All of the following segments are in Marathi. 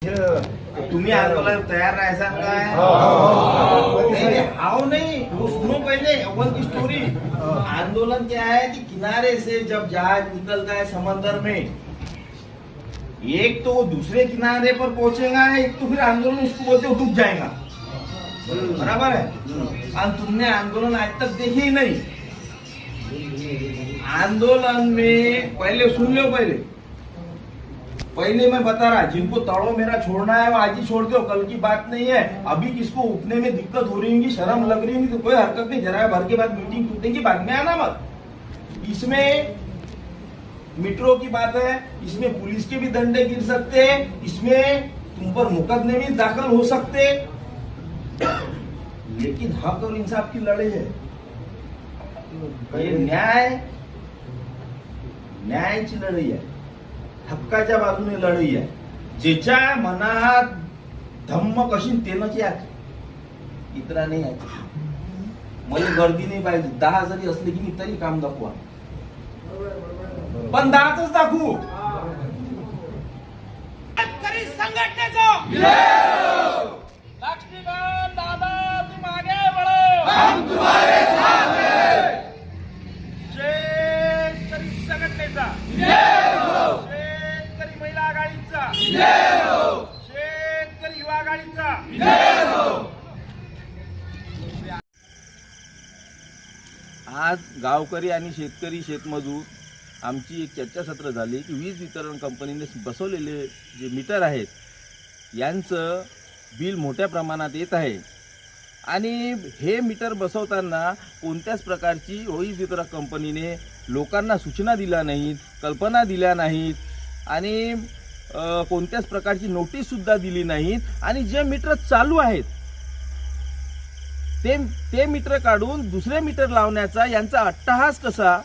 तुम्ही आंदोलन तैयार राहायचा काय? आओ नहीं, वो सुनो पहले अव्वल की स्टोरी। आंदोलन क्या है कि किनारे से जब जहाज निकलता है समंदर में, एक तो वो दूसरे किनारे पर पहुंचेगा, एक तो फिर आंदोलन उसको बोलते हो डूब जाएगा। बराबर है। और तुमने आंदोलन आज तक देखे ही नहीं। आंदोलन में पहले सुन लो, पहले मैं बता रहा, जिनको तड़ो मेरा छोड़ना है वो आज ही छोड़ दो, कल की बात नहीं है। अभी किसको उठने में दिक्कत हो रही होगी, शर्म लग रही होगी तो कोई हरकत नहीं, जरा भर के बाद मीटिंग टूटेगी, बाद में आना मत। इसमें मीटरों की बात है, इसमें पुलिस के भी डंडे गिर सकते हैं, इसमें तुम पर मुकदमे भी दाखिल हो सकते, लेकिन हक और इंसाफ की लड़ाई है। ये न्यायाची लढाई आहे, हक्काच्या बाजूने लढाई आहे। ज्याच्या मनात धम्म कशी तेनच या, इतरा नाही आहे। मला गर्दी नाही पाहिजे, 10 जरी असले की मी तरी काम दाखवा, पण 10च दाखवू। शेतकरी संघटनेचं लक्ष्मीकांत दादा तुम आगे बढ़ो, हम तुम्हारे साथ हैं। शेतकरी संघटनेचा शेतकरी महिला आघाडीचा शेतकरी युवा आघाडीचा। आज गावकरी आणि शेतकरी शेतमजूर आमची एक चर्चासत्र झाली की वीज वितरण कंपनीने बसवलेले जे मीटर आहेत यांचं बिल मोठ्या प्रमाणात येत आहे आणि हे मीटर बसवताना कोणत्याच प्रकारची वीज वितरक कंपनीने लोकांना सूचना दिल्या नाहीत, कल्पना दिल्या नाहीत आणि कोणत्याच प्रकारची नोटीस सुद्धा दिली नाहीत आणि जे मीटर चालू आहेत ते मीटर काढून दुसरे मीटर लावण्याचा यांचा अट्टहास कसा।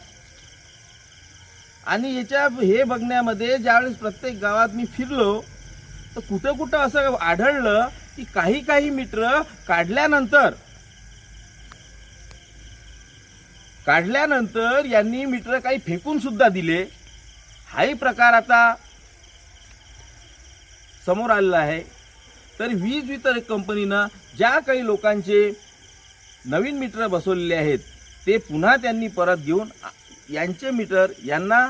आणि हे बघण्यामध्ये ज्यावेळेस प्रत्येक गावात मी फिरलो तर कुठं असं आढळलं की काही मीटर काढल्यानंतर यांनी मीटर काही फेकून सुद्धा दिले। हाही प्रकार आता समोर आलेला आहे। तर वीज वितरक कंपनीनं ज्या काही लोकांचे नवीन मीटर बसवलेले आहेत ते पुन्हा त्यांनी परत घेऊन यांचे मीटर यांना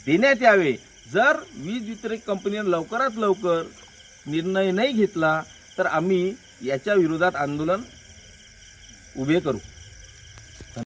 देण्यात यावे। जर वीज वितरक कंपनीने लवकरात लवकर निर्णय नाही घेतला तर आम्ही याच्या विरोधात आंदोलन उभे करू।